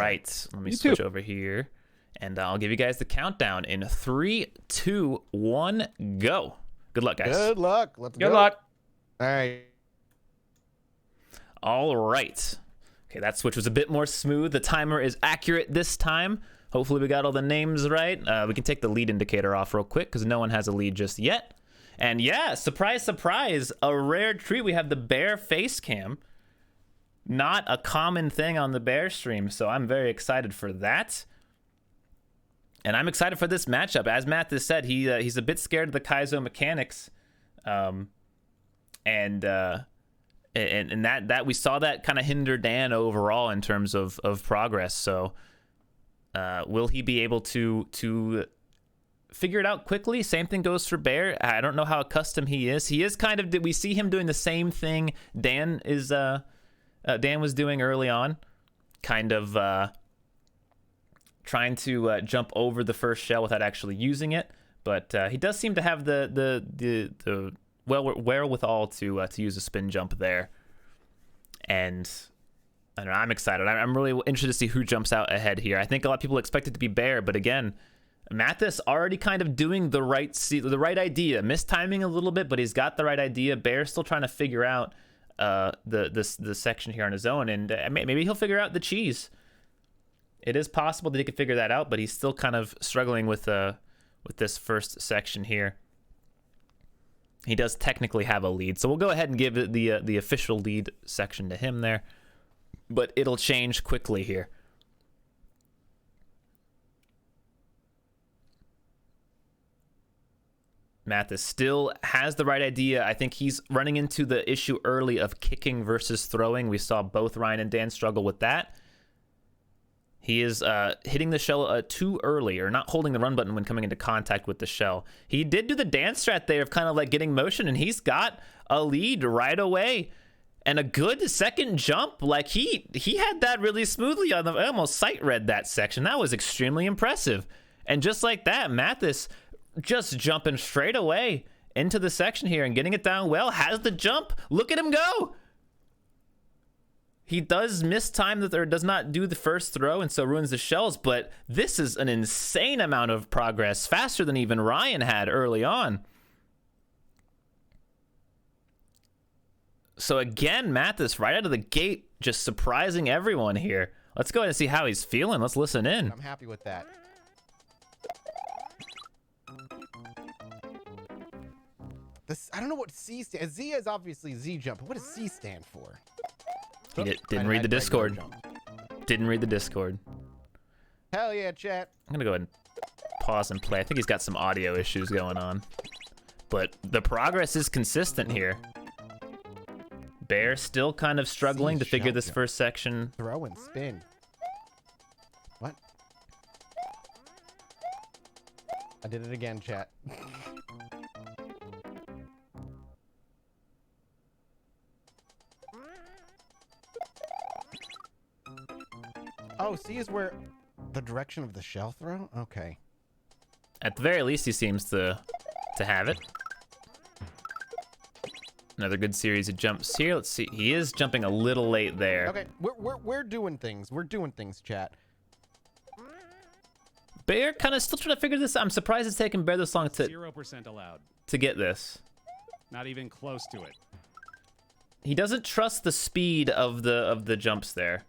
Right, let me switch over here, and I'll give you guys the countdown in 3, 2, 1, go. Good luck, guys. Good luck. Let's go. Good luck. All right. All right. Okay, that switch was a bit more smooth. The timer is accurate this time. Hopefully we got all the names right. We can take the lead indicator off real quick because no one has a lead just yet. And yeah, surprise, surprise, a rare treat. We have the Bear face cam. Not a common thing on the Bear stream, so I'm very excited for that. And I'm excited for this matchup. As Mathas said, he's a bit scared of the Kaizo mechanics. And that we saw that kind of hinder Dan overall in terms of progress. So will he be able to figure it out quickly? Same thing goes for Bear. I don't know how accustomed he is. He is kind of, we see him doing the same thing Dan was doing early on, kind of trying to jump over the first shell without actually using it. But he does seem to have the wherewithal to use a spin jump there. And I don't know, I'm excited. I'm really interested to see who jumps out ahead here. I think a lot of people expect it to be Bear, but again, Malthus already kind of doing the right idea, mistiming a little bit, but he's got the right idea. Bear's still trying to figure out the section here on his own, and maybe he'll figure out the cheese. It is possible that he could figure that out, but he's still kind of struggling with this first section here. He does technically have a lead, so we'll go ahead and give it the official lead section to him there, but it'll change quickly here. Malthus still has the right idea. I think he's running into the issue early of kicking versus throwing. We saw both Ryan and Dan struggle with that. He is hitting the shell too early, or not holding the run button when coming into contact with the shell. He did do the dance strat there of kind of like getting motion, and he's got a lead right away. And a good second jump. Like he had that really smoothly on the, I almost sight read that section. That was extremely impressive. And just like that, Malthus just jumping straight away into the section here and getting it down well, has the jump. Look at him go. He does miss time that or does not do the first throw and so ruins the shells, but this is an insane amount of progress, faster than even Ryan had early on. So again, Malthus right out of the gate just surprising everyone here. Let's go ahead and see how he's feeling. Let's listen in. I'm happy with that. I don't know what C stands. Z is obviously Z jump, but what does C stand for? He didn't read the Discord. Didn't read the Discord. Hell yeah, chat. I'm gonna go ahead and pause and play. I think he's got some audio issues going on, but the progress is consistent here. Bear still kind of struggling to figure this first section. Throw and spin. What? I did it again, chat. Oh, C is where the direction of the shell throw? Okay. At the very least, he seems to have it. Another good series of jumps here. Let's see. He is jumping a little late there. Okay, we're doing things. We're doing things, chat. Bear kind of still trying to figure this out. I'm surprised it's taken Bear this long to 0% allowed. To get this. Not even close to it. He doesn't trust the speed of the jumps there.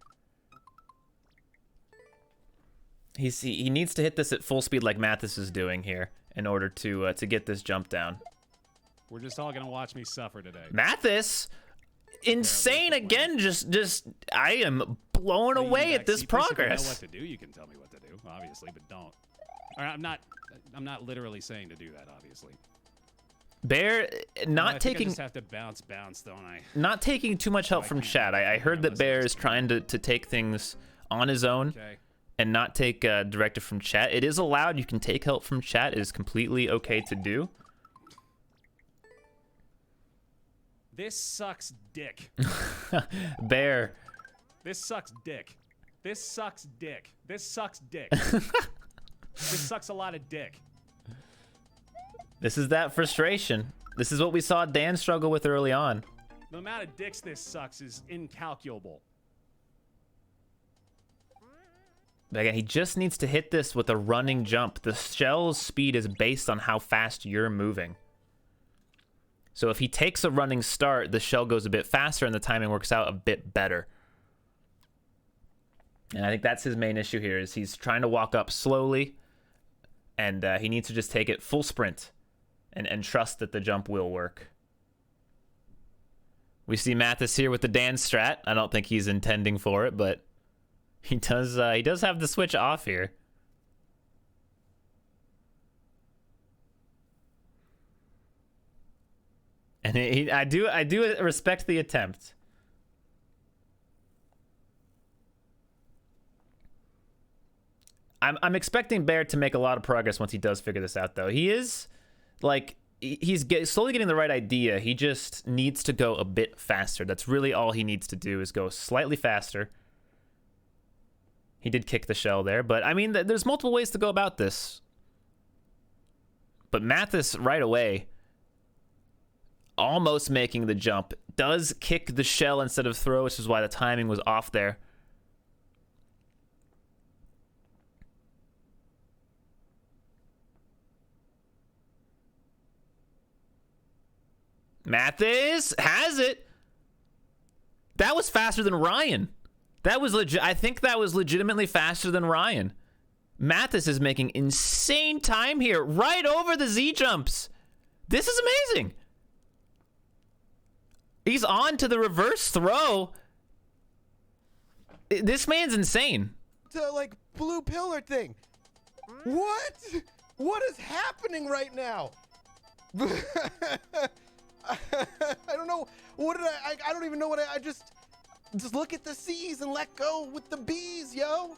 He needs to hit this at full speed like Malthus is doing here in order to get this jump down. We're just all gonna watch me suffer today. Malthus, insane again. Just I am blown away at this progress. If you know what to do, you can tell me what to do, obviously, but don't. Or I'm not literally saying to do that, obviously. Bear not taking. I just have to bounce, don't I? Not taking too much help from chat. I heard that Bear is trying to take things on his own. Okay. And not take directive from chat. It is allowed. You can take help from chat. It is completely okay to do. This sucks dick. Bear. This sucks dick. This sucks dick. This sucks dick. This sucks a lot of dick. This is that frustration. This is what we saw Dan struggle with early on. The amount of dicks this sucks is incalculable. But again, he just needs to hit this with a running jump. The shell's speed is based on how fast you're moving. So if he takes a running start, the shell goes a bit faster and the timing works out a bit better. And I think that's his main issue here, is he's trying to walk up slowly, and he needs to just take it full sprint and trust that the jump will work. We see Malthus here with the dance strat. I don't think he's intending for it, but he does have the switch off here. And I do respect the attempt. I'm expecting Baer to make a lot of progress once he does figure this out, though. He is, like, he's slowly getting the right idea. He just needs to go a bit faster. That's really all he needs to do, is go slightly faster. He did kick the shell there, but, I mean, there's multiple ways to go about this. But Malthus, right away, almost making the jump, does kick the shell instead of throw, which is why the timing was off there. Malthus has it. That was faster than Ryan. That was legit. I think that was legitimately faster than Ryan. Malthus is making insane time here, right over the Z jumps. This is amazing. He's on to the reverse throw. This man's insane. The, like, blue pillar thing. What? What is happening right now? I don't know. What did I don't even know what I just look at the C's and let go with the B's, yo.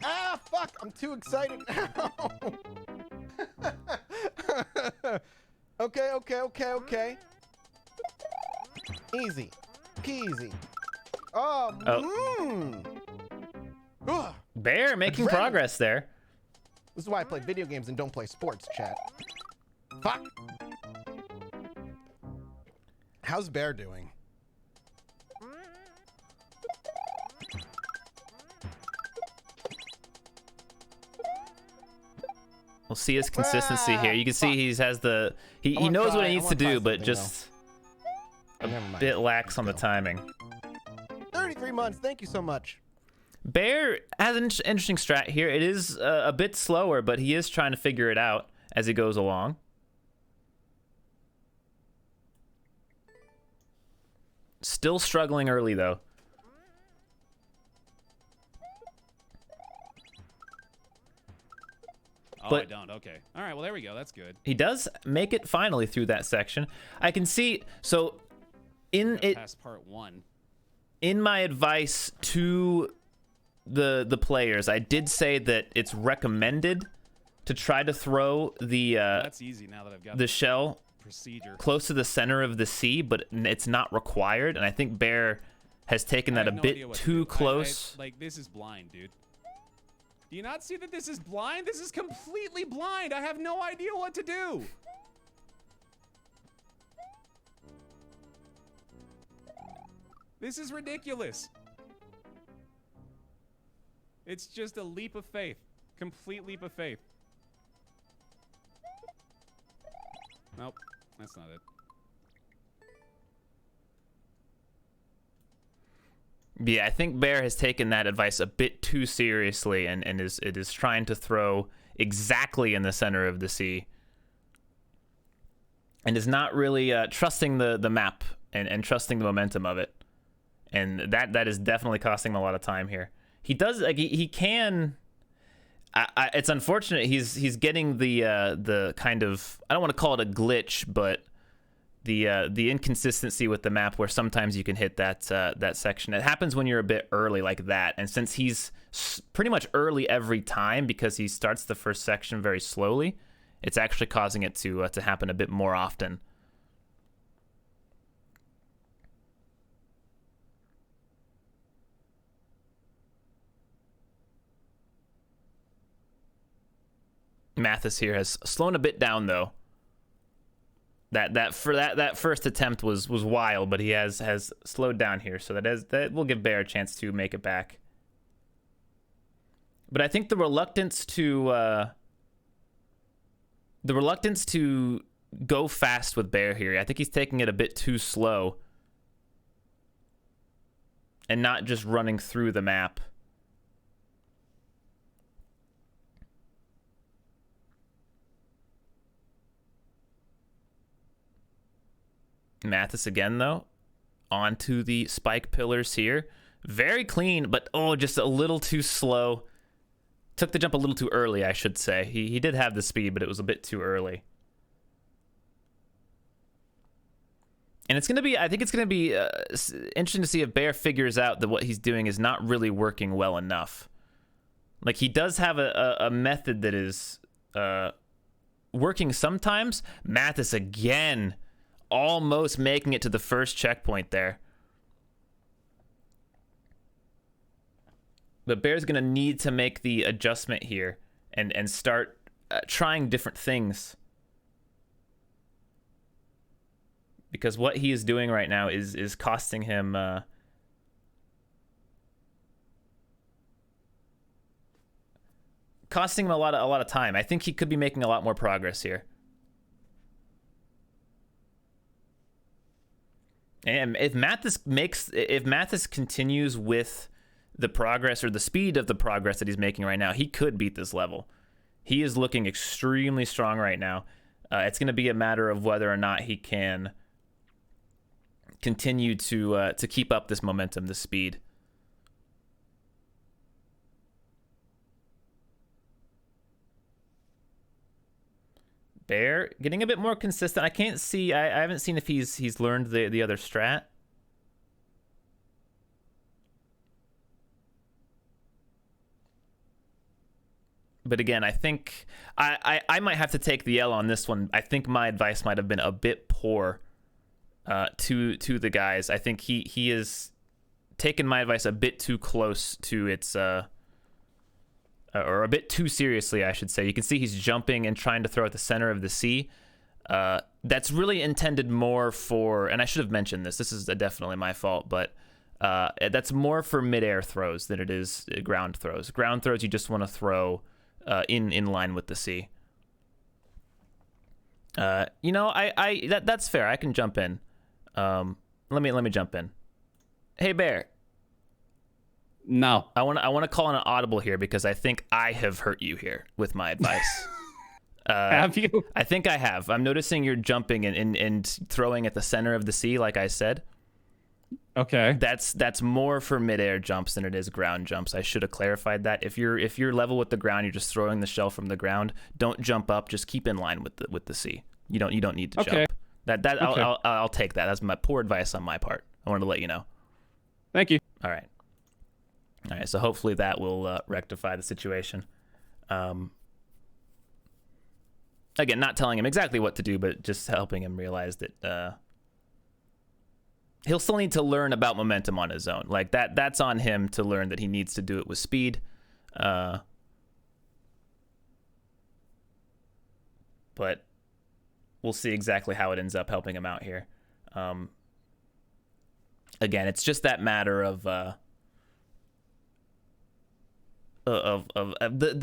Ah, fuck. I'm too excited now. Okay. Easy. Peasy. Baer making progress there. This is why I play video games and don't play sports, chat. Fuck. How's Baer doing? We'll see his consistency here. You can see he knows what he needs to do, but just a bit lax on the timing. 33 months. Thank you so much. Baer has an interesting strat here. It is a bit slower, but he is trying to figure it out as he goes along. Still struggling early, though. Oh, but I don't. Okay. All right. Well, there we go. That's good. He does make it finally through that section. I can see. So, Past part 1. In my advice to the players, I did say that it's recommended to try to throw the That's easy now that I've got the shell procedure close to the center of the C, but it's not required. And I think Baer has taken that a bit too close. Like, this is blind, dude. Do you not see that this is blind? This is completely blind. I have no idea what to do. This is ridiculous. It's just a leap of faith. Complete leap of faith. Nope, that's not it. Yeah, I think Baer has taken that advice a bit too seriously and is trying to throw exactly in the center of the C. And is not really trusting the map and trusting the momentum of it. And that is definitely costing him a lot of time here. He does, like, he can... it's unfortunate he's getting the kind of, I don't want to call it a glitch, but the inconsistency with the map where sometimes you can hit that section. It happens when you're a bit early like that, and since he's pretty much early every time because he starts the first section very slowly, it's actually causing it to happen a bit more often. Malthus here has slowed a bit down, though. That first attempt was wild, but he has slowed down here, so that will give Baer a chance to make it back. But I think the reluctance to go fast with Bear here, I think he's taking it a bit too slow and not just running through the map. Malthus again, though, onto the spike pillars here. Very clean, but oh, just a little too slow. Took the jump a little too early, I should say. He did have the speed, but it was a bit too early. And it's going to be, I think it's going to be interesting to see if Bear figures out that what he's doing is not really working well enough. Like, he does have a method that is working sometimes. Malthus again, almost making it to the first checkpoint there. But Bear's going to need to make the adjustment here and start trying different things. Because what he is doing right now is costing him a lot of time. I think he could be making a lot more progress here. And if Malthus continues with the progress or the speed of the progress that he's making right now, he could beat this level. He is looking extremely strong right now. It's going to be a matter of whether or not he can continue to keep up this momentum, this speed. Bear getting a bit more consistent. I can't see. I haven't seen if he's learned the other strat. But again, I think I might have to take the L on this one. I think my advice might have been a bit poor to the guys. I think he has taken my advice a bit too close to its or a bit too seriously, I should say. You can see he's jumping and trying to throw at the center of the sea. That's really intended more for, and I should have mentioned this. This is definitely my fault, but that's more for midair throws than it is ground throws. Ground throws, you just want to throw in line with the sea. You know, that's fair. I can jump in. Let me jump in. Hey, Bear. No. I want to call an audible here because I think I have hurt you here with my advice. Have you? I think I have. I'm noticing you're jumping and throwing at the center of the sea, like I said. Okay. That's more for midair jumps than it is ground jumps. I should have clarified that. If you're level with the ground, you're just throwing the shell from the ground. Don't jump up. Just keep in line with the sea. You don't need to jump. Okay. I'll take that. That's my poor advice on my part. I wanted to let you know. Thank you. All right. So hopefully that will rectify the situation. Again, not telling him exactly what to do, but just helping him realize that he'll still need to learn about momentum on his own. Like that's on him to learn that he needs to do it with speed. But we'll see exactly how it ends up helping him out here. Again, it's just that matter of the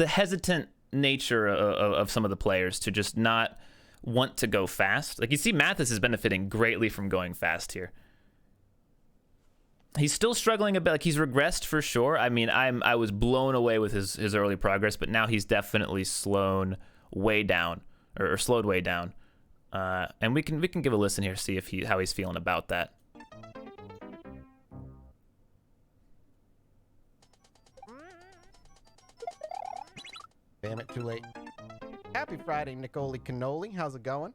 hesitant nature of some of the players to just not want to go fast. Like, you see Malthus is benefiting greatly from going fast here. He's still struggling a bit. Like, he's regressed for sure. I mean, I was blown away with his early progress, but now he's definitely slowed way down. And we can give a listen here, see if how he's feeling about that. Damn it, too late. Happy Friday, Nicoli Cannoli. How's it going?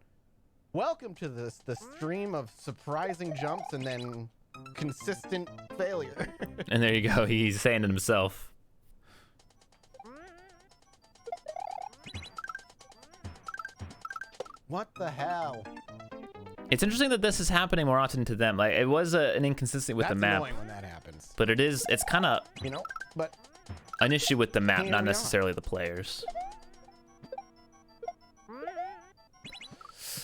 Welcome to the stream of surprising jumps and then consistent failure. And there you go. He's saying it himself. What the hell? It's interesting that this is happening more often to them. Like, it was an inconsistency with the map. That's annoying when that happens. But it's kind of, you know, but an issue with the map, not necessarily the players.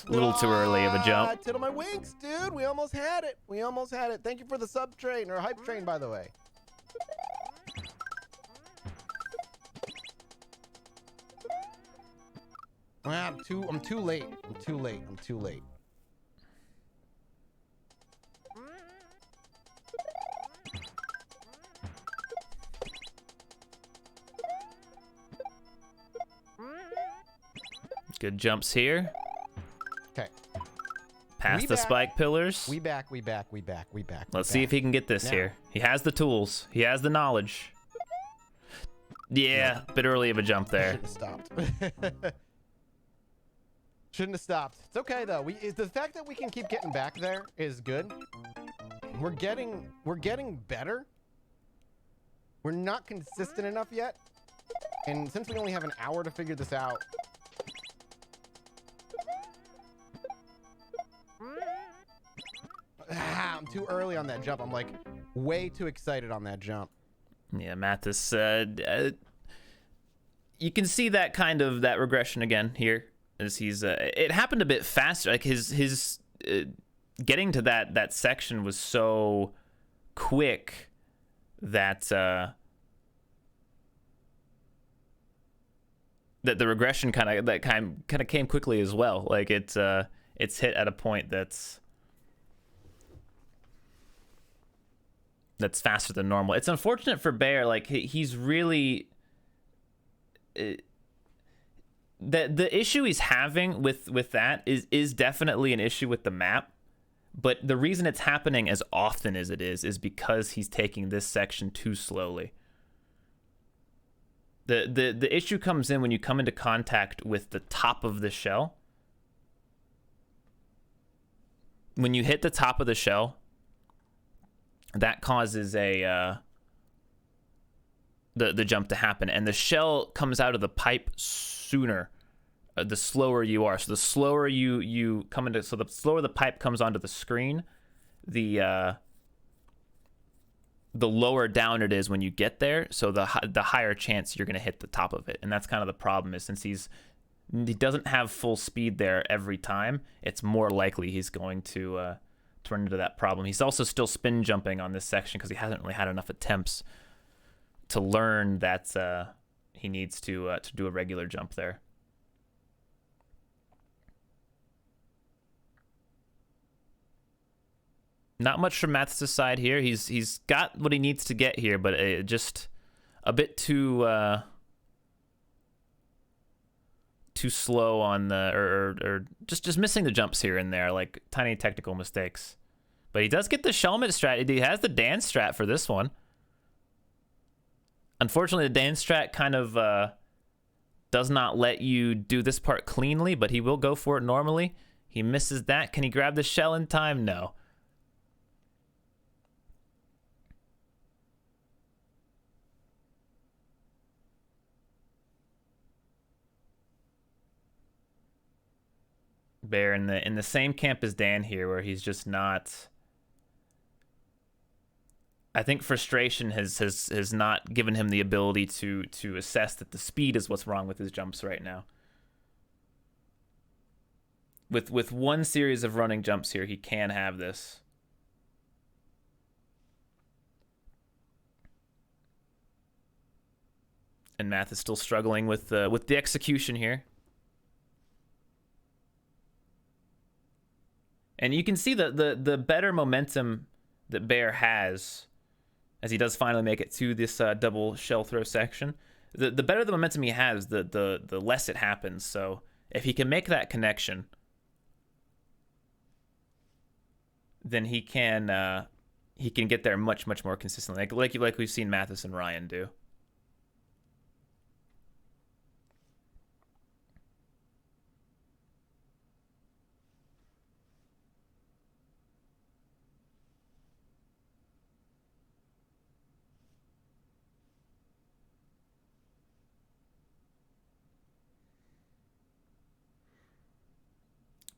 A little too early of a jump. Tickle my wings, dude. We almost had it. Thank you for the sub train or hype train, by the way. I'm too late. I'm too late. I'm too late. Good jumps here. Okay. Past We the back. spike pillars. We back. Let's see if he can get this Now. here. He has the tools. He has the knowledge. Yeah, bit early of a jump there. Shouldn't have stopped. Shouldn't have stopped. It's okay though. The fact that we can keep getting back there is good. We're getting better. We're not consistent enough yet. And since we only have an hour to figure this out, I'm too early on that jump. I'm like way too excited on that jump. Yeah, Mathas, you can see that kind of that regression again here as he's it happened a bit faster. Like his getting to that section was so quick that that the regression kind of came quickly as well. Like it's hit at a point that's faster than normal. It's unfortunate for Baer. Like he's really the issue he's having with that is definitely an issue with the map. But the reason it's happening as often as it is because he's taking this section too slowly. The issue comes in when you come into contact with the top of the shell. When you hit the top of the shell, that causes the jump to happen, and the shell comes out of the pipe sooner the slower you are. So the slower you come into, so the slower the pipe comes onto the screen, the lower down it is when you get there. So the higher chance you're going to hit the top of it, and that's kind of the problem. Is since he doesn't have full speed there every time, it's more likely he's going to run into that problem. He's also still spin jumping on this section because he hasn't really had enough attempts to learn that he needs to do a regular jump there. Not much from Mathas' side here. He's got what he needs to get here, but just a bit too slow on the or just missing the jumps here and there, like tiny technical mistakes. But he does get the Shelmet strat. He has the dance strat for this one. Unfortunately, the dance strat kind of does not let you do this part cleanly, but he will go for it normally. He misses that. Can he grab the shell in time? No. Baer in the same camp as Dan here, where he's just not. I think frustration has not given him the ability to assess that the speed is what's wrong with his jumps right now. With one series of running jumps here, he can have this. And Math is still struggling with the execution here. And you can see the better momentum that Baer has as he does finally make it to this double shell throw section. The better the momentum he has, the less it happens. So if he can make that connection, then he can get there much more consistently, like we've seen Mathas and Ryan do.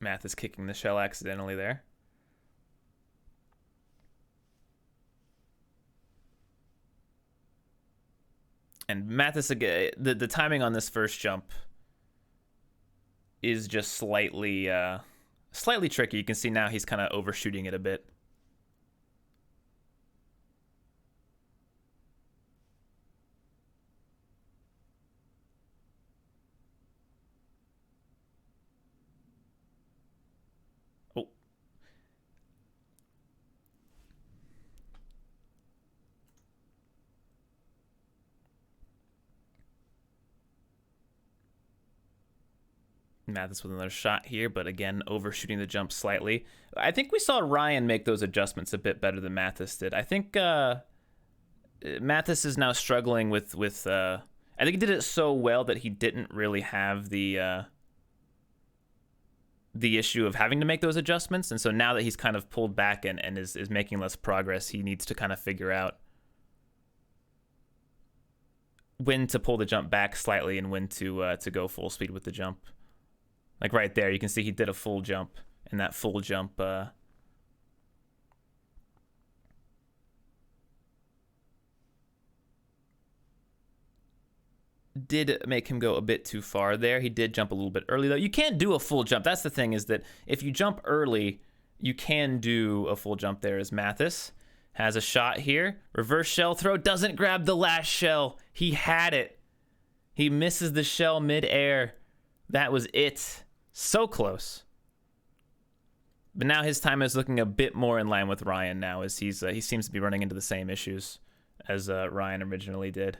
Mathas kicking the shell accidentally there. And Mathas, the timing on this first jump is just slightly tricky. You can see now he's kind of overshooting it a bit. Mathas with another shot here, but again, overshooting the jump slightly. I think we saw Ryan make those adjustments a bit better than Malthus did. I think Malthus is now struggling with I think he did it so well that he didn't really have the issue of having to make those adjustments. And so now that he's kind of pulled back and is making less progress, he needs to kind of figure out when to pull the jump back slightly and when to go full speed with the jump. Like right there, you can see he did a full jump, and that full jump did make him go a bit too far there. He did jump a little bit early, though. You can't do a full jump. That's the thing, is that if you jump early, you can do a full jump there. As Malthus has a shot here. Reverse shell throw, doesn't grab the last shell. He had it. He misses the shell mid-air. That was it. So close. But now his time is looking a bit more in line with Ryan now, as he seems to be running into the same issues as Ryan originally did.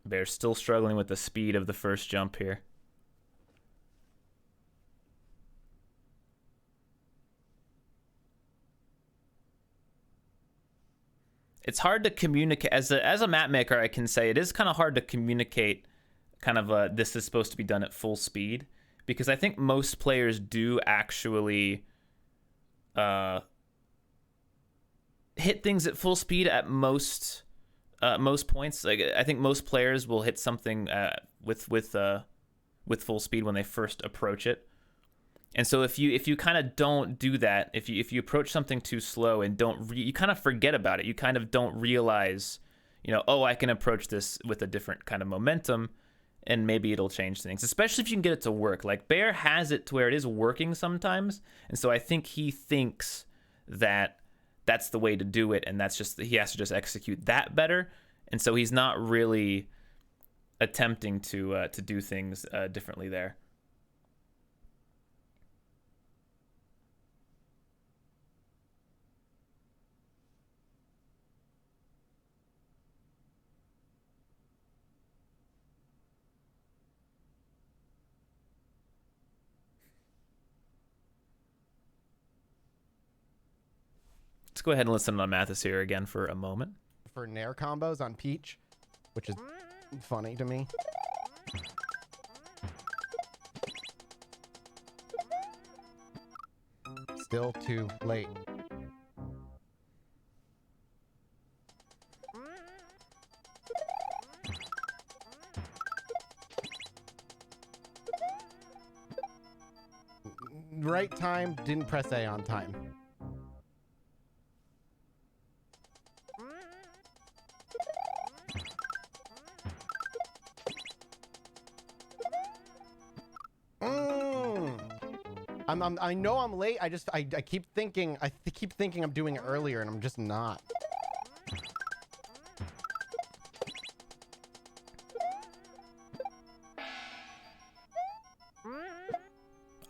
Bear still struggling with the speed of the first jump here. It's hard to communicate as a map maker. I can say it is kind of hard to communicate kind of this is supposed to be done at full speed, because I think most players do actually hit things at full speed at most points. Like, I think most players will hit something with full speed when they first approach it. And so if you kind of don't do that, if you approach something too slow and you kind of forget about it. You kind of don't realize, oh, I can approach this with a different kind of momentum, and maybe it'll change things. Especially if you can get it to work. Like, Bear has it to where it is working sometimes, and so I think he thinks that that's the way to do it, and that's just, he has to just execute that better. And so he's not really attempting to do things differently there. Let's go ahead and listen to Malthus here again for a moment. For Nair combos on Peach, which is funny to me. Still too late. Right time, didn't press A on time. I know I'm late. I keep thinking I'm doing it earlier, and I'm just not.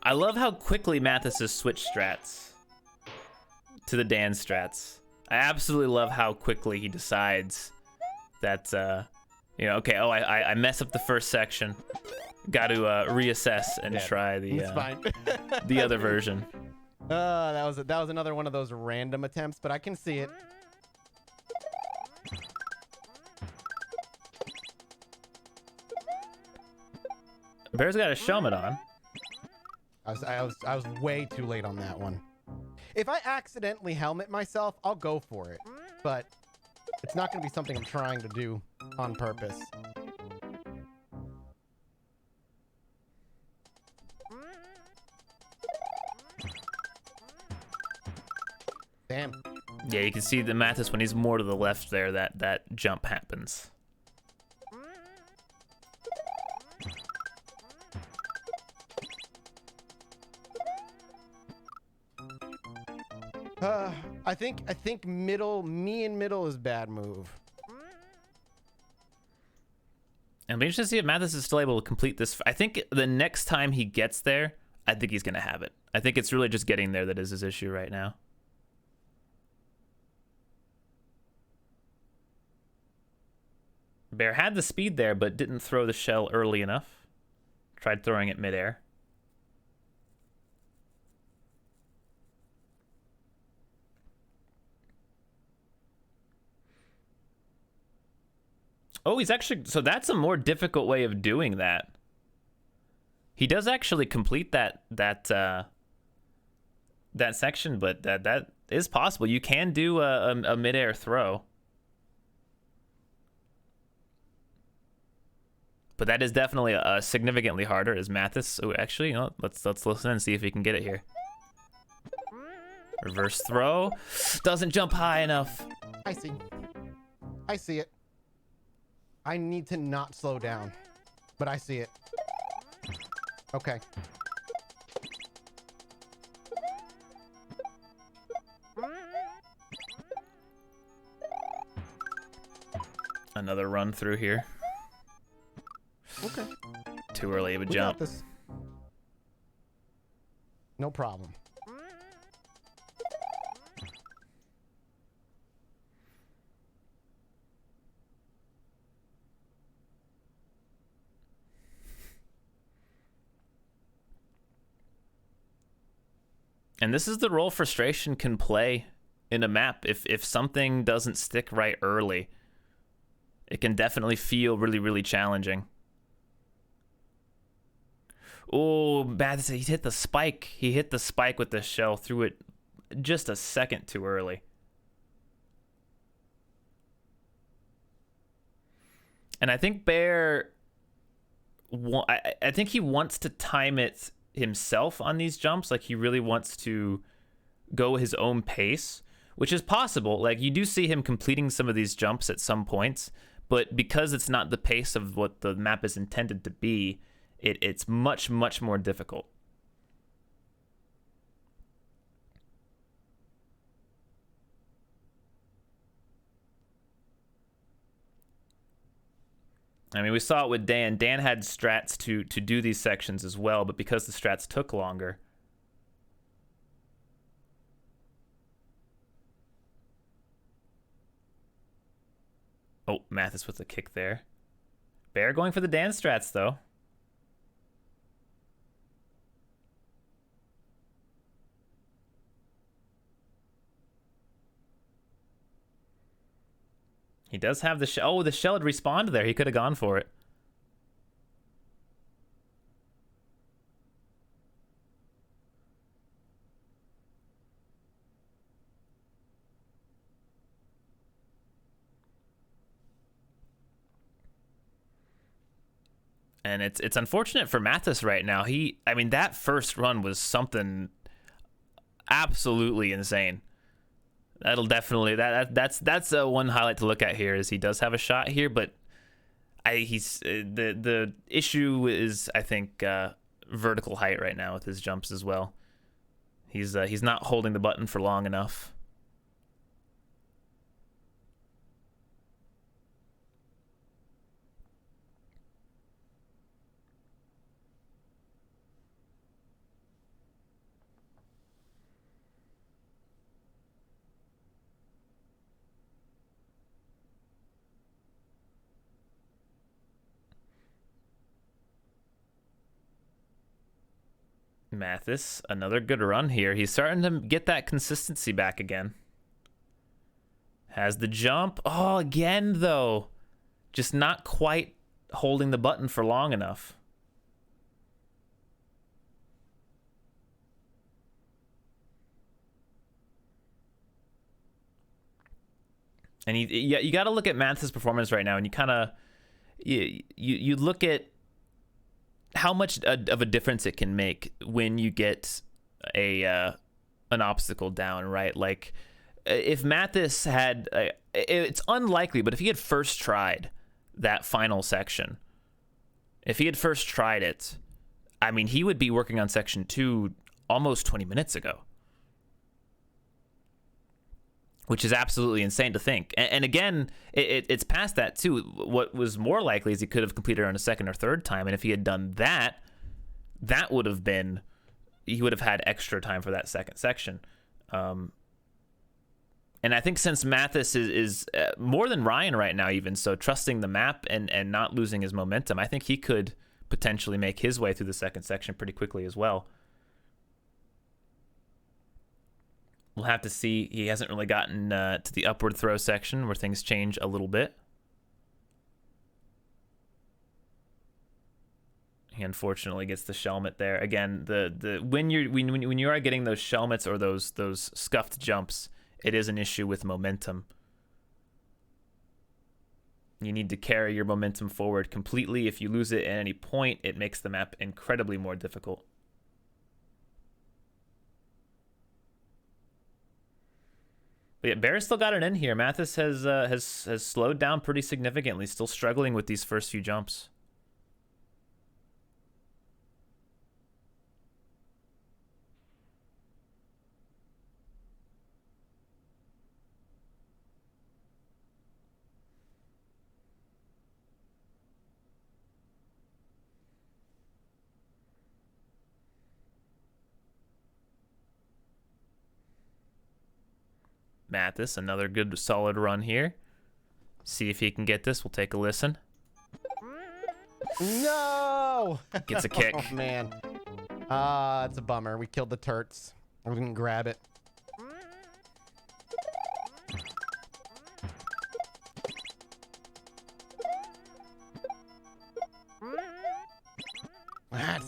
I love how quickly Malthus has switched strats to the Dan strats. I absolutely love how quickly he decides that, okay, I mess up the first section. Got to reassess and try the other version. That was another one of those random attempts, but I can see it. Bear's got a helmet on. I was way too late on that one. If I accidentally helmet myself, I'll go for it, but it's not going to be something I'm trying to do on purpose. Damn. Yeah, you can see the Malthus when he's more to the left there, that jump happens. I think middle, me in middle is bad move. And be interested to see if Malthus is still able to complete this. I think the next time he gets there, I think he's going to have it. I think it's really just getting there that is his issue right now. Bear had the speed there, but didn't throw the shell early enough. Tried throwing it midair. Oh, he's actually... So that's a more difficult way of doing that. He does actually complete that section, but that is possible. You can do a midair throw. But that is definitely significantly harder as Mathas. Oh, actually, you know, let's listen and see if he can get it here. Reverse throw. Doesn't jump high enough. I see. I see it. I need to not slow down, but I see it. Okay. Another run through here. Okay. Too early of a We got jump. this. No problem. And this is the role frustration can play in a map. If something doesn't stick right early, it can definitely feel really, really challenging. Oh, bad. He hit the spike. He hit the spike with the shell, threw it just a second too early. And I think Bear, I think he wants to time it himself on these jumps. Like, he really wants to go his own pace, which is possible. Like, you do see him completing some of these jumps at some points, but because it's not the pace of what the map is intended to be, it's much, much more difficult. I mean, we saw it with Dan. Dan had strats to do these sections as well, but because the strats took longer. Oh, Malthus with a kick there. Bear going for the Dan strats, though. He does have the shell. Oh, the shell had respawned there. He could have gone for it. And it's unfortunate for Malthus right now. I mean, that first run was something absolutely insane. That'll definitely that's one highlight to look at here, is he does have a shot here, but the issue is, I think, vertical height right now with his jumps as well. He's not holding the button for long enough. Malthus, another good run here. He's starting to get that consistency back again. Has the jump. Oh, again, though. Just not quite holding the button for long enough. And you got to look at Malthus' performance right now, and you kind of you look at how much of a difference it can make when you get an obstacle down, right? Like, if Malthus had, it's unlikely, but if he had first tried that final section, if he had first tried it, I mean, he would be working on section 2 almost 20 minutes ago, which is absolutely insane to think. And again, it's past that too. What was more likely is he could have completed it on a second or third time, and if he had done that, he would have had extra time for that second section. And I think since Mathas is more than Ryan right now, even so, trusting the map and not losing his momentum, I think he could potentially make his way through the second section pretty quickly as well. We'll have to see. He hasn't really gotten to the upward throw section where things change a little bit. He unfortunately gets the shelmet there. Again, when you are getting those shelmets or those scuffed jumps, it is an issue with momentum. You need to carry your momentum forward completely. If you lose it at any point, it makes the map incredibly more difficult. But yeah, Bear still got it in here. Malthus has slowed down pretty significantly, still struggling with these first few jumps. Malthus, another good solid run here. See if he can get this. We'll take a listen. No! Gets a kick. Oh, man. It's a bummer. We killed the turts. We didn't grab it.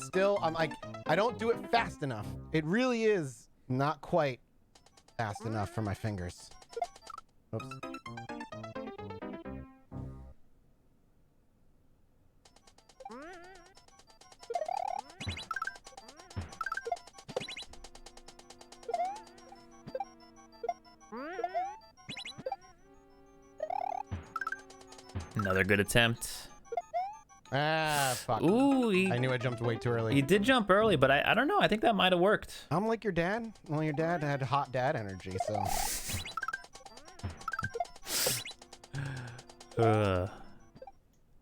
Still, I'm like, I don't do it fast enough. It really is not quite fast enough for my fingers. Oops. Another good attempt. Ah, fuck. Ooh, I knew I jumped way too early. he did jump early, but I don't know. I think that might have worked. I'm like your dad. Well, your dad had hot dad energy, so.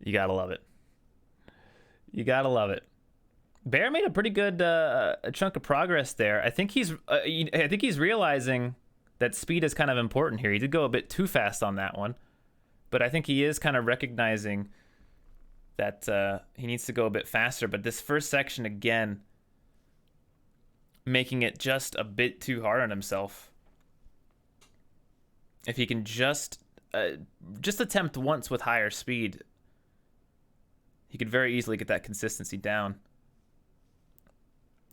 You gotta love it. You gotta love it. Bear made a pretty good chunk of progress there. I think he's realizing that speed is kind of important here. He did go a bit too fast on that one, but I think he is kind of recognizing that he needs to go a bit faster. But this first section, again, making it just a bit too hard on himself. If he can just attempt once with higher speed, he could very easily get that consistency down.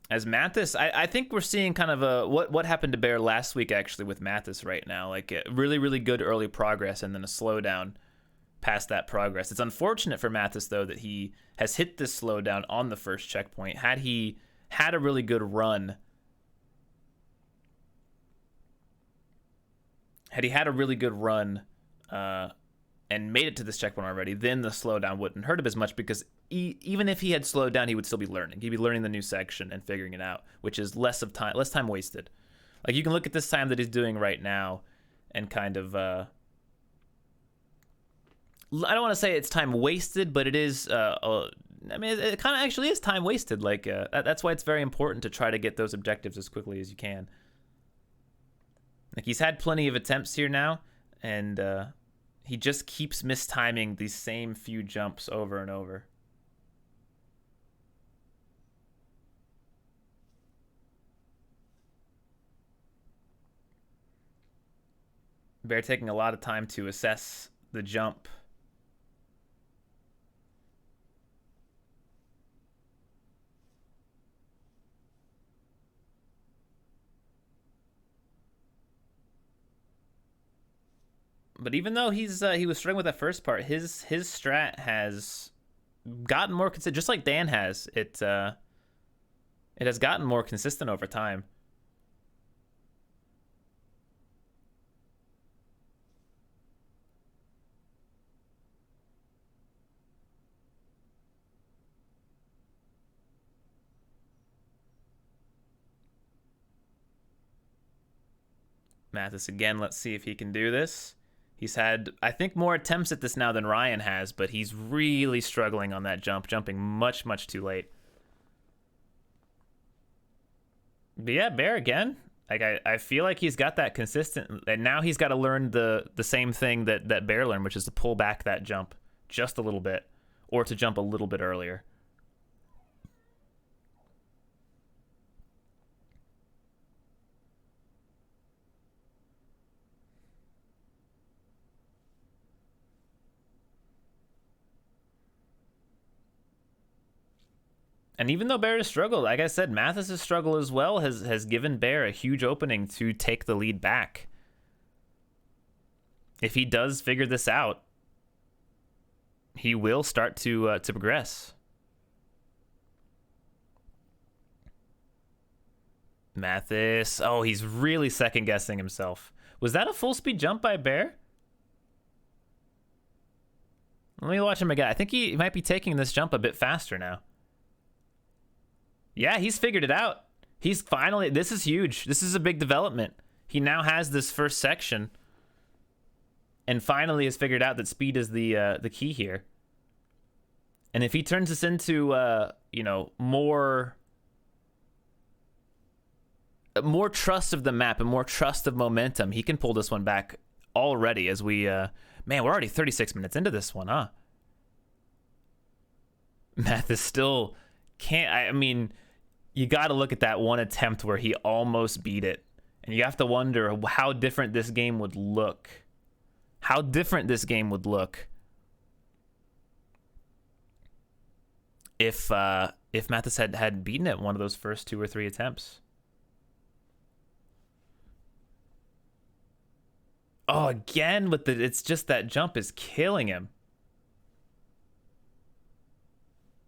As Malthus, I think we're seeing kind of a what happened to Bear last week actually with Malthus right now. Like really, really good early progress and then a slowdown past that progress. It's unfortunate for Malthus, though, that he has hit this slowdown on the first checkpoint. Had he had a really good run, and made it to this checkpoint already, then the slowdown wouldn't hurt him as much, because even if he had slowed down, he would still be learning. He'd be learning the new section and figuring it out, which is less time wasted. Like, you can look at this time that he's doing right now and kind of I don't want to say it's time wasted, but it is I mean, it kind of actually is time wasted. Like that's why it's very important to try to get those objectives as quickly as you can. Like, he's had plenty of attempts here now, and he just keeps mistiming these same few jumps over and over. Bear taking a lot of time to assess the jump. But even though he was struggling with that first part, his strat has gotten more consistent, just like Dan has. It has gotten more consistent over time. Malthus again. Let's see if he can do this. He's had, I think, more attempts at this now than Ryan has, but he's really struggling on that jump, jumping much, much too late. But yeah, Bear again. Like I feel like he's got that consistent, and now he's got to learn the same thing that Bear learned, which is to pull back that jump just a little bit, or to jump a little bit earlier. And even though Bear has struggled, like I said, Mathas' struggle as well has given Bear a huge opening to take the lead back. If he does figure this out, he will start to progress. Malthus, oh, he's really second guessing himself. Was that a full speed jump by Bear? Let me watch him again. I think he might be taking this jump a bit faster now. Yeah, he's figured it out. He's finally, this is huge. This is a big development. He now has this first section and finally has figured out that speed is the key here. And if he turns this into, you know, more trust of the map and more trust of momentum, he can pull this one back already as we, man, we're already 36 minutes into this one, huh? Mathas still can't, I mean, you got to look at that one attempt where he almost beat it. And you have to wonder how different this game would look. How different this game would look if Malthus had beaten it one of those first 2 or 3 attempts. Oh, again with it's just that jump is killing him.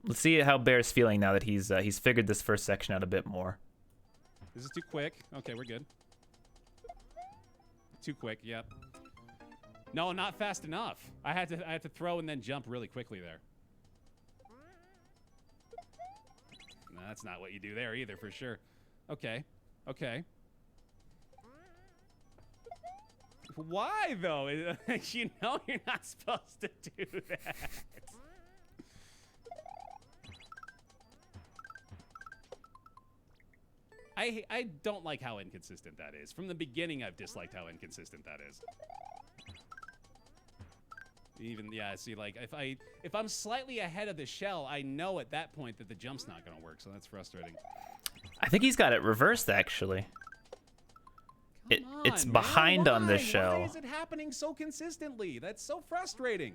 Let's see how Bear's feeling now that he's figured this first section out a bit more. This is too quick. Okay, we're good. Too quick. Yep. No, not fast enough. I had to throw and then jump really quickly there. No, that's not what you do there either, for sure. Okay. Okay. Why though? You know you're not supposed to do that. I don't like how inconsistent that is. From the beginning, I've disliked how inconsistent that is. Even, yeah, see, like, if I'm slightly ahead of the shell, I know at that point that the jump's not going to work, so that's frustrating. I think he's got it reversed, actually. It's behind on the shell. Why is it happening so consistently? That's so frustrating.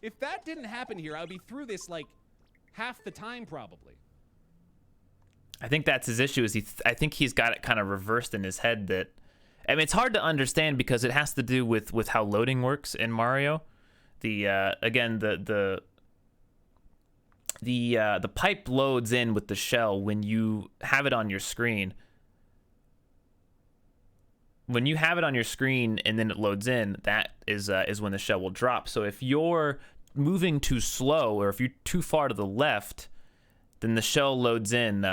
If that didn't happen here, I would be through this, like, half the time, probably. I think that's his issue. I think he's got it kind of reversed in his head. That, I mean, it's hard to understand because it has to do with how loading works in Mario. Again, the pipe loads in with the shell when you have it on your screen. When you have it on your screen and then it loads in, that is when the shell will drop. So if you're moving too slow or if you're too far to the left, then the shell loads in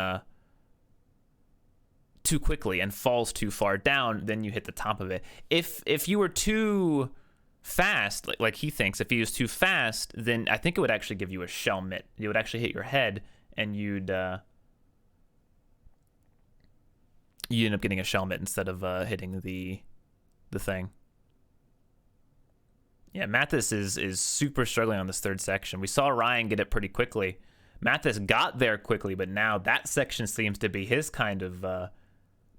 too quickly and falls too far down, then you hit the top of it. If you were too fast, like he thinks, if he was too fast, then I think it would actually give you a shell mitt. It would actually hit your head, and you'd you end up getting a shell mitt instead of hitting the thing. Yeah, Malthus is super struggling on this third section. We saw Ryan get it pretty quickly. Malthus got there quickly, but now that section seems to be his kind of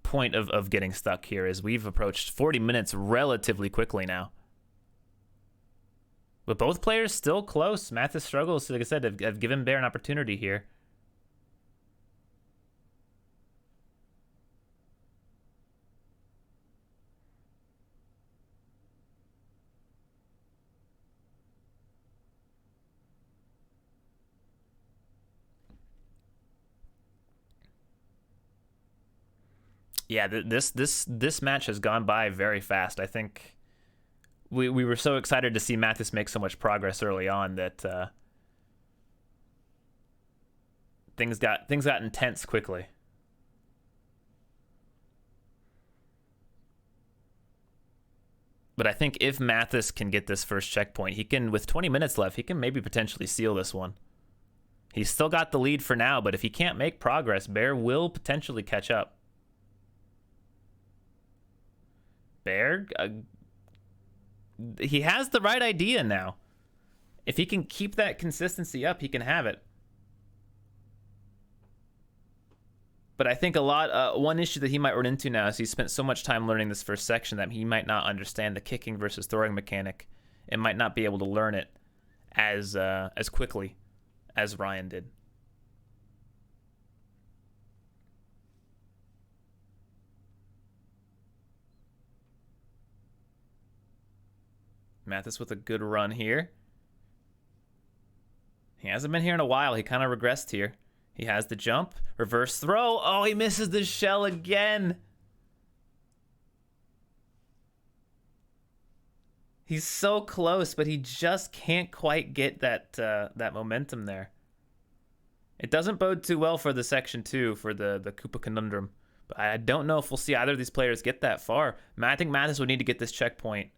point of getting stuck here, as we've approached 40 minutes relatively quickly now. But both players still close. Malthus struggles, like I said, have given Bear an opportunity here. Yeah, this match has gone by very fast. I think we were so excited to see Malthus make so much progress early on that things got intense quickly. But I think if Malthus can get this first checkpoint, he can, with 20 minutes left, he can maybe potentially seal this one. He's still got the lead for now, but if he can't make progress, Bear will potentially catch up. Baer, he has the right idea now. If he can keep that consistency up, he can have it. But I think one issue that he might run into now is he spent so much time learning this first section that he might not understand the kicking versus throwing mechanic and might not be able to learn it as quickly as Ryan did. Malthus with a good run here. He hasn't been here in a while. He kind of regressed here. He has the jump. Reverse throw. Oh, he misses the shell again. He's so close, but he just can't quite get that momentum there. It doesn't bode too well for the section 2 for the Koopa Conundrum. But I don't know if we'll see either of these players get that far. I think Malthus would need to get this checkpoint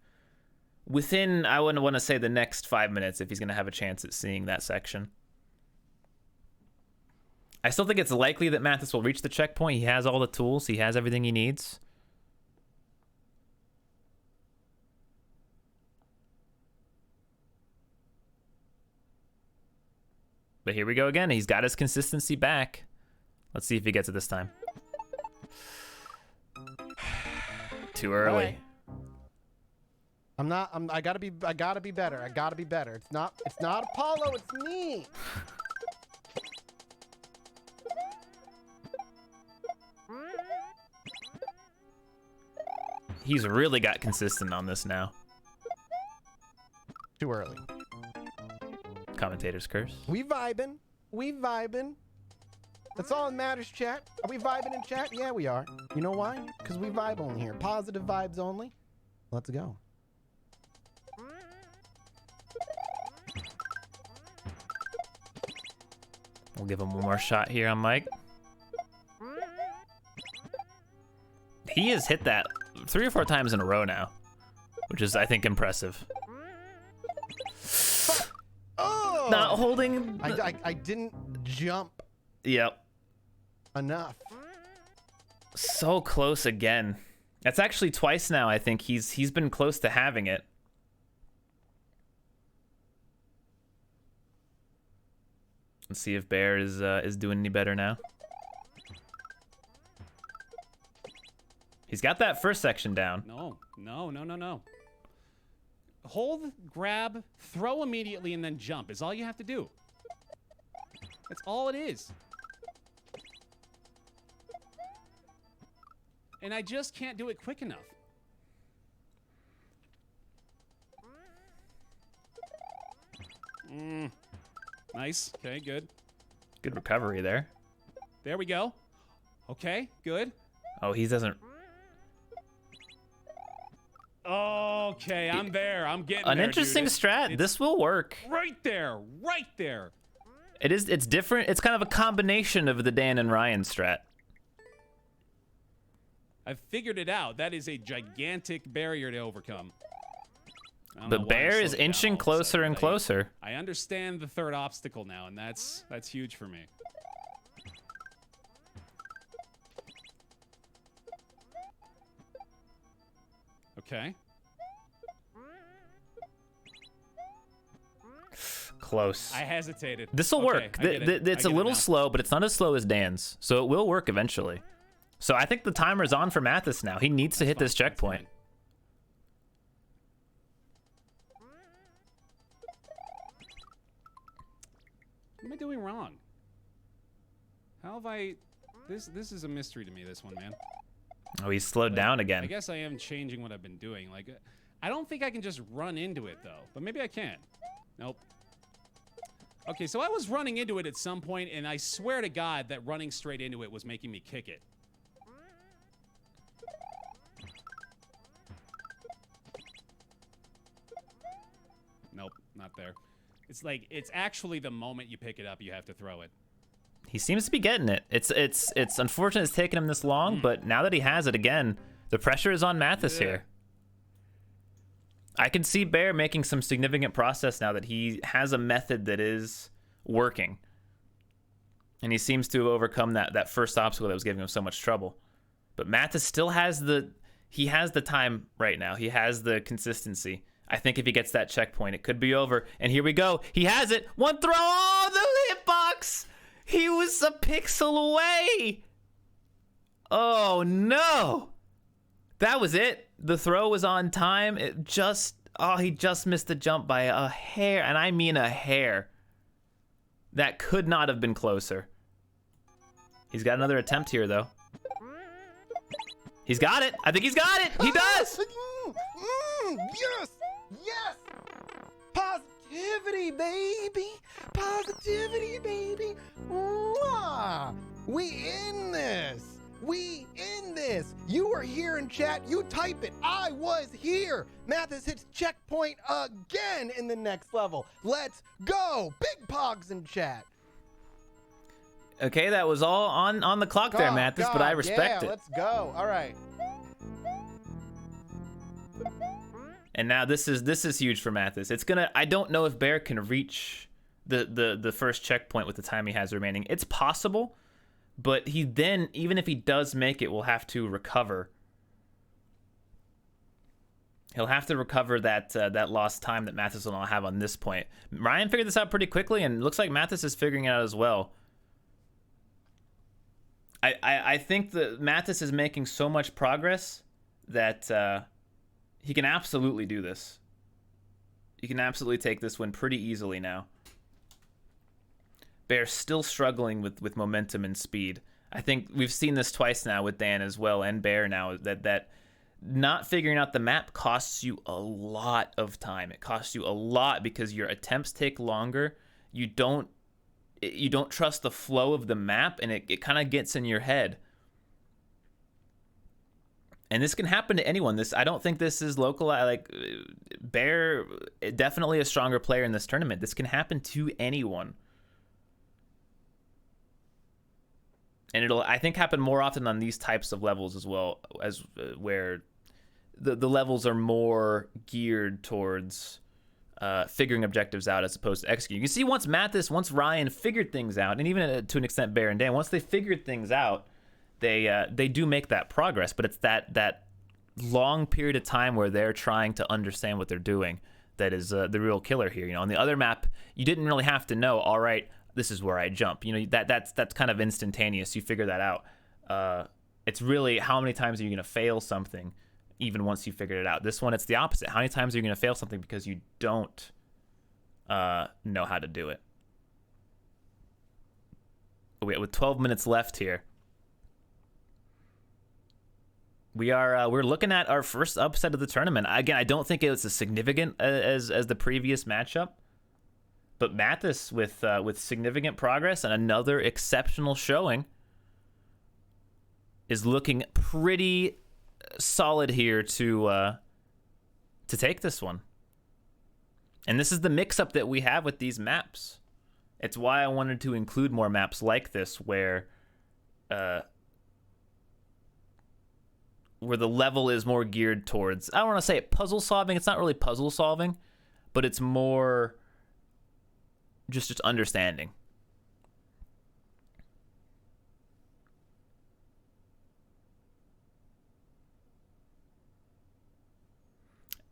within, I wouldn't want to say the next 5 minutes if he's going to have a chance at seeing that section. I still think it's likely that Malthus will reach the checkpoint. He has all the tools. He has everything he needs. But here we go again. He's got his consistency back. Let's see if he gets it this time. Too early. Right. I gotta be better. I gotta be better. It's not Apollo, it's me. He's really got consistent on this now. Too early. Commentator's curse. We vibing. We vibing. That's all that matters, chat. Are we vibing in chat? Yeah, we are. You know why? Because we vibe on here. Positive vibes only. Let's go. We'll give him one more shot here on Mike. He has hit that 3 or 4 times in a row now, which is, I think, impressive. Oh! Not holding. I didn't jump Yep. enough. So close again. That's actually twice now. I think he's been close to having it. Let's see if Baer is doing any better now. He's got that first section down. No. Hold, grab, throw immediately, and then jump is all you have to do. That's all it is. And I just can't do it quick enough. Nice. Okay, good. Good recovery there. There we go. Okay, good. Oh, he doesn't. Okay, I'm there. I'm getting An there, interesting dude. strat. This will work. Right there. Right there. It's different. It's kind of a combination of the Dan and Ryan strat. I've figured it out. That is a gigantic barrier to overcome. I don't know But why I Baer is slowed down inching all of a closer sudden, and but closer. I understand the third obstacle now, and that's huge for me. Okay. Close. I hesitated. This will Okay, work. I get it. It's I a get it little now. slow, but it's not as slow as Dan's, so it will work eventually. So I think the timer's on for Malthus now. He needs to hit this Fine, that's checkpoint. fine. What am I doing wrong? How have I... This is a mystery to me, this one, man. Oh, he's slowed down I again. guess I am changing what I've been doing. Like, I don't think I can just run into it, though. But maybe I can. Nope. Okay, so I was running into it at some point, and I swear to God that running straight into it was making me kick it. Nope, not there. It's like, it's actually the moment you pick it up, you have to throw it. He seems to be getting it. It's unfortunate it's taken him this long, but now that he has it again, the pressure is on Malthus here. I can see Baer making some significant progress now that he has a method that is working. And he seems to have overcome that first obstacle that was giving him so much trouble. But Malthus still has He has the time right now. He has the consistency. I think if he gets that checkpoint, it could be over. And here we go. He has it. One throw. Oh, the hitbox. He was a pixel away. Oh, no. That was it. The throw was on time. He just missed the jump by a hair. And I mean a hair. That could not have been closer. He's got another attempt here, though. He's got it. I think he's got it. He does. Yes. Yes. Positivity, baby. Positivity, baby. Mwah. We in this. We in this. You were here in chat. You type it. I was here. Mathas hits checkpoint again in the next level. Let's go. Big pogs in chat. Okay, that was all on the clock there, Mathas, but I respect it. Let's go. All right. And now this is huge for Mathas. It's gonna. I don't know if Baer can reach the first checkpoint with the time he has remaining. It's possible, but he then, even if he does make it, will have to recover. He'll have to recover that lost time that Mathas will not have on this point. Ryan figured this out pretty quickly, and it looks like Mathas is figuring it out as well. I think that Mathas is making so much progress that he can absolutely do this. He can absolutely take this win pretty easily now. Baer's still struggling with momentum and speed. I think we've seen this twice now with Dan as well, and Baer now, that not figuring out the map costs you a lot of time. It costs you a lot because your attempts take longer. You don't trust the flow of the map, and it kind of gets in your head. And this can happen to anyone. I don't think this is local. Baer, definitely a stronger player in this tournament. This can happen to anyone. And it'll, I think, happen more often on these types of levels as well, as where the levels are more geared towards figuring objectives out as opposed to executing. You can see once Ryan figured things out, and even to an extent Baer and Dan, once they figured things out, they do make that progress. But it's that long period of time where they're trying to understand what they're doing that is the real killer here. You know, on the other map, you didn't really have to know, all right, this is where I jump. You know, that's kind of instantaneous. You figure that out. It's really how many times are you going to fail something even once you figured it out. This one, it's the opposite. How many times are you going to fail something because you don't know how to do it? With 12 minutes left here, we're looking at our first upset of the tournament. Again, I don't think it's as significant as the previous matchup, but Mathas with significant progress and another exceptional showing is looking pretty solid here to take this one. And this is the mix-up that we have with these maps. It's why I wanted to include more maps like this where the level is more geared towards, I don't want to say puzzle solving. It's not really puzzle solving, but it's more just understanding.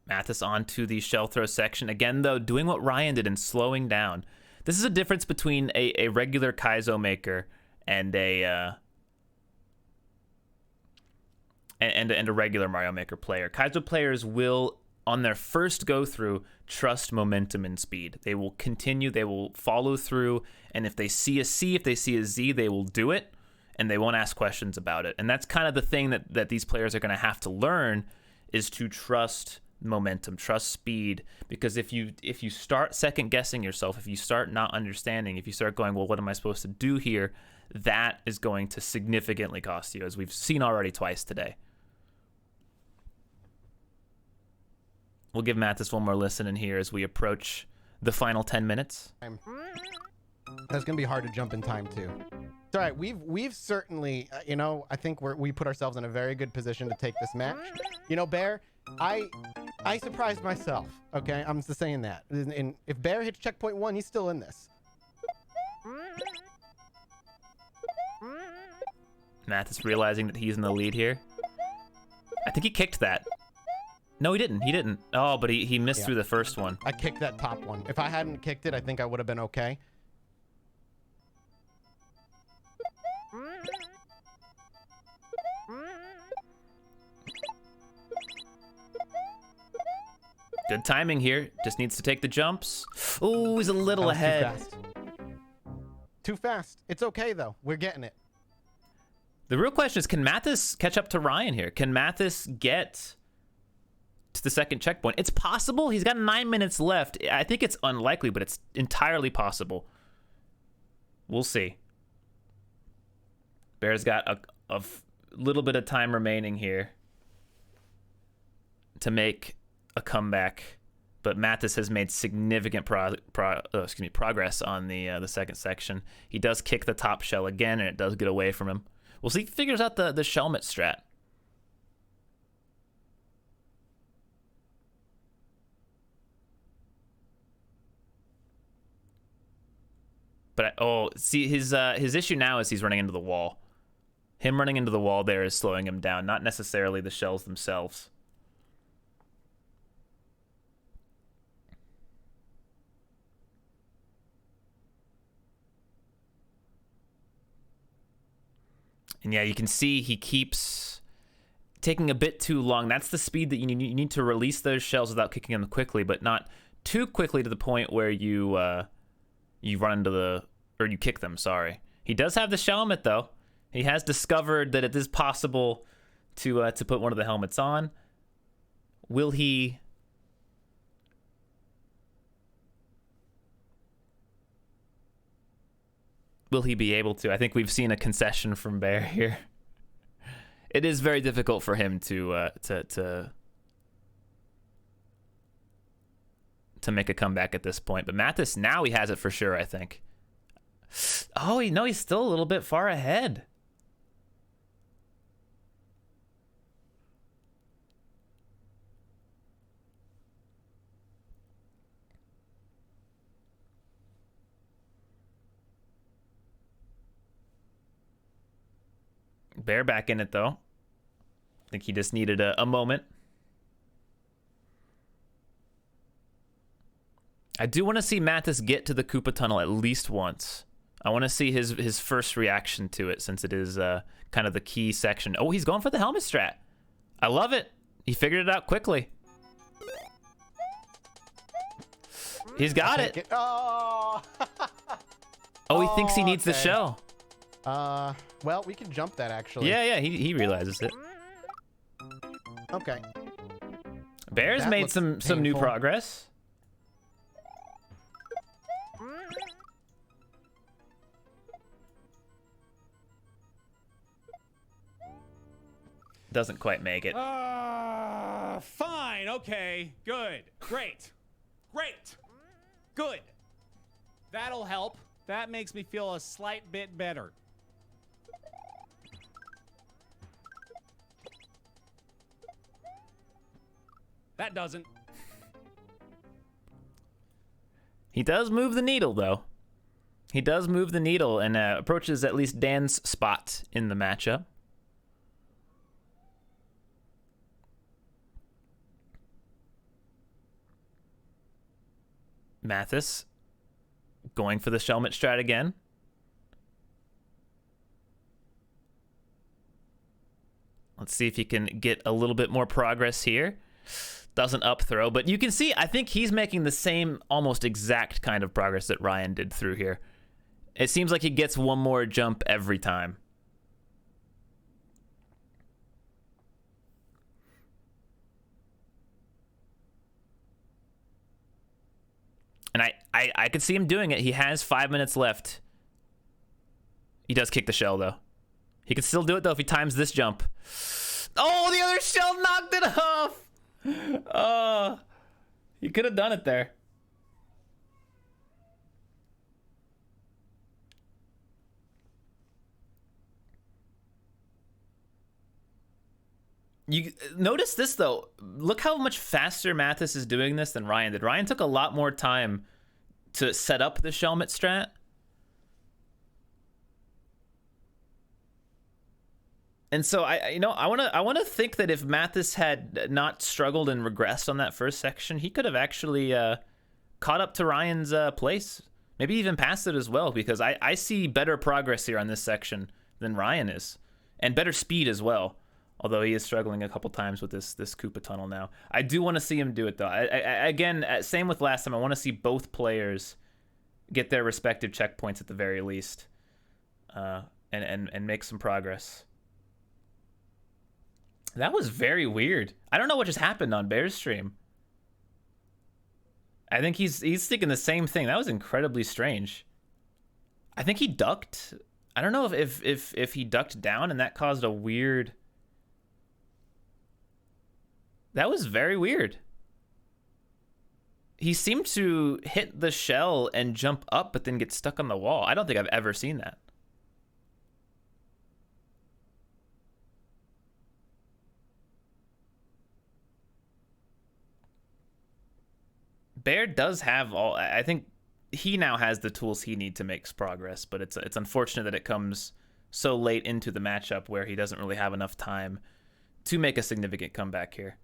Mathas onto the shell throw section. Again, though, doing what Ryan did and slowing down. This is a difference between a regular Kaizo maker and a regular Mario Maker player. Kaizo players will, on their first go through, trust momentum and speed. They will continue, they will follow through, and if they see a C, if they see a Z, they will do it, and they won't ask questions about it. And that's kind of the thing that these players are going to have to learn, is to trust momentum, trust speed, because if you start second guessing yourself, if you start not understanding, if you start going, well, what am I supposed to do here, that is going to significantly cost you, as we've seen already twice today. We'll give Mathas one more listen in here as we approach the final 10 minutes. That's gonna be hard to jump in time too. It's all right. We've certainly, I think we put ourselves in a very good position to take this match. You know, Baer, I surprised myself. Okay, I'm just saying that. And if Baer hits checkpoint 1, he's still in this. Mathas realizing that he's in the lead here. think he kicked that. No, he didn't. He didn't. Oh, but he missed Yeah. through the first one. I kicked that top one. If I hadn't kicked it, I think I would have been okay. Good timing here. Just needs to take the jumps. Oh, he's a little That was ahead. Too fast. Too fast. It's okay, though. We're getting it. The real question is, can Mathas catch up to Ryan here? Can Mathas get to the second checkpoint? It's possible. He's got 9 minutes left. I think it's unlikely, but it's entirely possible. We'll see. Bear's got a little bit of time remaining here to make a comeback, but Malthus has made significant progress on the second section. He does kick the top shell again, and it does get away from him. We'll see if he figures out the Shelmet strat. But see, his issue now is he's running into the wall. Him running into the wall there is slowing him down, not necessarily the shells themselves. And yeah, you can see he keeps taking a bit too long. That's the speed that you need. You need to release those shells without kicking them quickly, but not too quickly to the point where you run into or you kick them, sorry. He does have the Shelmet, though. He has discovered that it is possible to put one of the helmets on. Will he... Will he be able to? I think we've seen a concession from Bear here. It is very difficult for him to make a comeback at this point. But Malthus, now he has it for sure, I think. Oh, no, he's still a little bit far ahead. Bear back in it, though. I think he just needed a moment. I do want to see Malthus get to the Koopa Tunnel at least once. I want to see his first reaction to it, since it is kind of the key section. Oh, he's going for the helmet strat. I love it. He figured it out quickly. He's got it. Oh. Oh, he thinks he needs the okay. shell. Well, we can jump that, actually. Yeah, he realizes it. Okay. Bear's That made looks some new painful. progress. Doesn't quite make it. Fine, okay, good, great, good. That'll help. That makes me feel a slight bit better. That doesn't. He does move the needle, though. He does move the needle and approaches at least Dan's spot in the matchup. Malthus going for the Shelmet strat again. Let's see if he can get a little bit more progress here. Doesn't up throw, but you can see, I think he's making the same almost exact kind of progress that Ryan did through here. It seems like he gets one more jump every time. And I could see him doing it. He has 5 minutes left. He does kick the shell, though. He can still do it, though, if he times this jump. Oh, the other shell knocked it off! Oh, he could have done it there. You notice this, though. Look how much faster Malthus is doing this than Ryan did. Ryan took a lot more time to set up the Shelmet strat. And so I want to think that if Malthus had not struggled and regressed on that first section, he could have actually caught up to Ryan's place, maybe even passed it as well, because I see better progress here on this section than Ryan is, and better speed as well. Although he is struggling a couple times with this Koopa tunnel now. I do want to see him do it though. Again, same with last time. I want to see both players get their respective checkpoints at the very least, and make some progress. That was very weird. I don't know what just happened on Bear's stream. I think he's thinking the same thing. That was incredibly strange. I think he ducked. I don't know if he ducked down and that caused a weird. That was very weird. He seemed to hit the shell and jump up, but then get stuck on the wall. I don't think I've ever seen that. Baer does have all. I think he now has the tools he needs to make progress, but it's unfortunate that it comes so late into the matchup where he doesn't really have enough time to make a significant comeback here.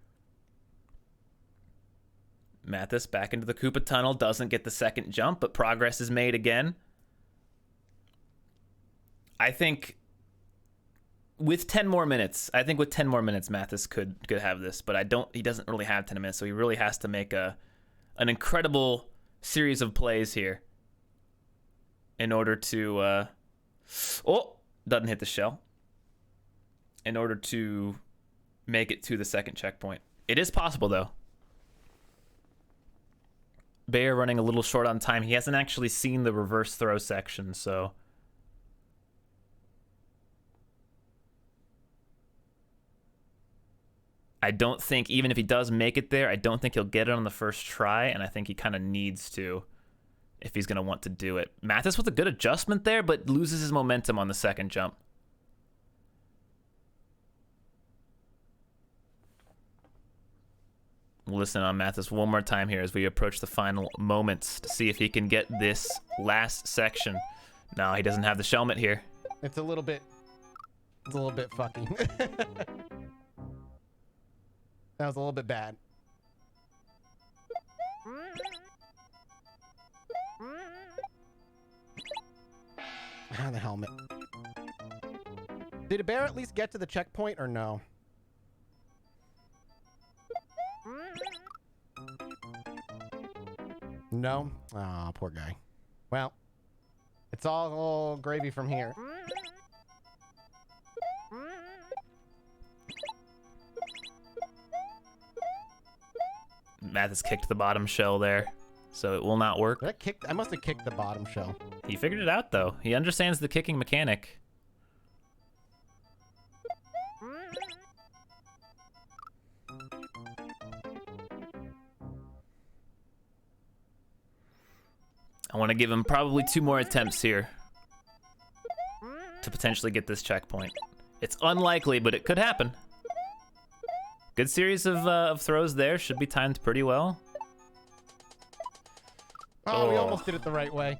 Malthus back into the Koopa tunnel, doesn't get the second jump, but progress is made again. I think with 10 more minutes, Malthus could have this, but he doesn't really have 10 minutes, so he really has to make an incredible series of plays here in order to doesn't hit the shell, in order to make it to the second checkpoint. It is possible though. Baer running a little short on time. He hasn't actually seen the reverse throw section, so I don't think, even if he does make it there, I don't think he'll get it on the first try, and I think he kind of needs to if he's going to want to do it. Malthus with a good adjustment there, but loses his momentum on the second jump. We'll listen on Malthus one more time here as we approach the final moments to see if he can get this last section. No, he doesn't have the shelmet here. It's a little bit fucking. That was a little bit bad. Ah, the helmet. Did Baer at least get to the checkpoint or no? No? Aw, poor guy. Well, it's all gravy from here. Malthus kicked the bottom shell there, so it will not work. I must have kicked the bottom shell. He figured it out, though. He understands the kicking mechanic. I want to give him probably 2 more attempts here to potentially get this checkpoint. It's unlikely, but it could happen. Good series of throws there. Should be timed pretty well. Oh, we almost did it the right way.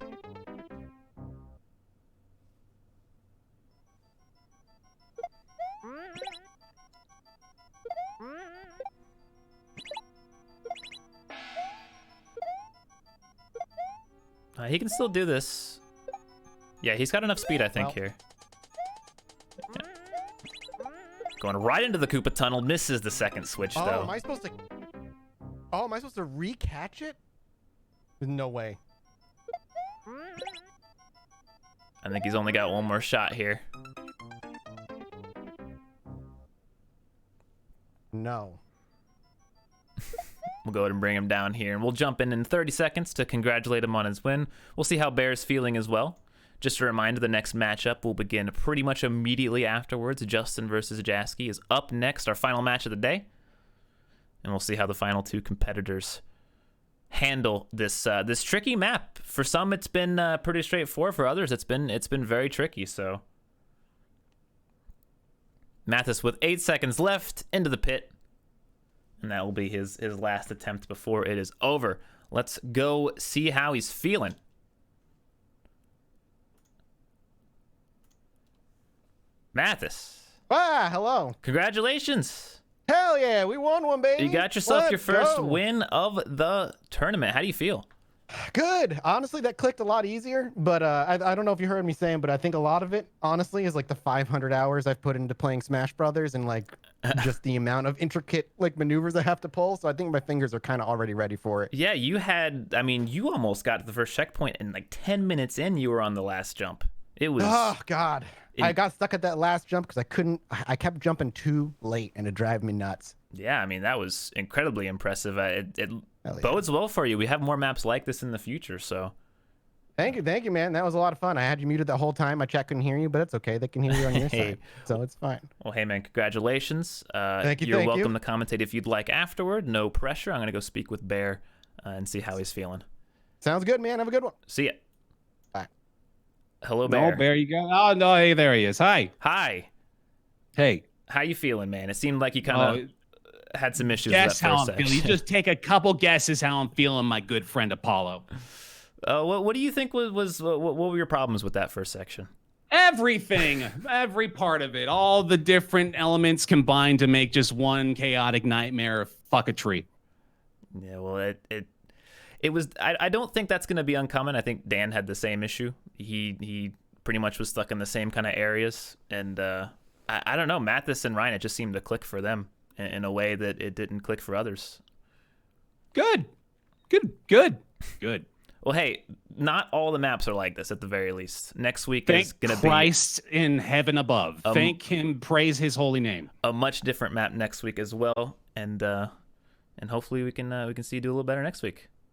He can still do this. Yeah, he's got enough speed, I think, here. Yeah. Going right into the Koopa tunnel. Misses the second switch, though. Am I supposed to... Oh, am I supposed to re-catch it? No way. I think he's only got one more shot here. No. We'll go ahead and bring him down here, and we'll jump in 30 seconds to congratulate him on his win. We'll see how Baer's feeling as well. Just a reminder, the next matchup will begin pretty much immediately afterwards. Justin versus Jasky is up next, our final match of the day. And we'll see how the final 2 competitors handle this this tricky map. For some, it's been pretty straightforward. For others, it's been very tricky. So, Malthus with 8 seconds left into the pit. And that will be his last attempt before it is over. Let's go see how he's feeling. Malthus. Ah, hello. Congratulations. Hell yeah, we won one, baby. You got yourself your Let's first go. win of the tournament. How do you feel? Good. Honestly, that clicked a lot easier, but I don't know if you heard me saying, but I think a lot of it, honestly, is like the 500 hours I've put into playing Smash Brothers and like just the amount of intricate like maneuvers I have to pull. So I think my fingers are kind of already ready for it. Yeah, you almost got to the first checkpoint, and like 10 minutes in, you were on the last jump. It was. Oh God, I got stuck at that last jump because I kept jumping too late, and it drove me nuts. Yeah, I mean, that was incredibly impressive. It Hell yeah. bodes well for you. We have more maps like this in the future, so. Thank you, man. That was a lot of fun. I had you muted the whole time. My chat couldn't hear you, but it's okay. They can hear you on your side, so it's fine. Well, hey, man, congratulations. Thank you. You're thank welcome you. to commentate if you'd like afterward. No pressure. I'm going to go speak with Bear and see how he's feeling. Sounds good, man. Have a good one. See ya. Bye. Hello, Bear. No, Bear, you got. Oh no, hey, there he is. Hi. Hi. Hey. How you feeling, man? It seemed like you kind of had some issues Guess with that how first I'm feeling. section. You just take a couple guesses how I'm feeling, my good friend Apollo. What do you think what were your problems with that first section? Everything, every part of it, all the different elements combined to make just one chaotic nightmare of fuckatry. Yeah, well, it was. I don't think that's going to be uncommon. I think Dan had the same issue. He pretty much was stuck in the same kind of areas, and I don't know. Mathas and Ryan, it just seemed to click for them in a way that it didn't click for others. Good. Well, hey, not all the maps are like this at the very least. Next week Thank is going to be Christ in heaven above. Thank him, praise his holy name. a much different map next week as well, and hopefully we can see you do a little better next week.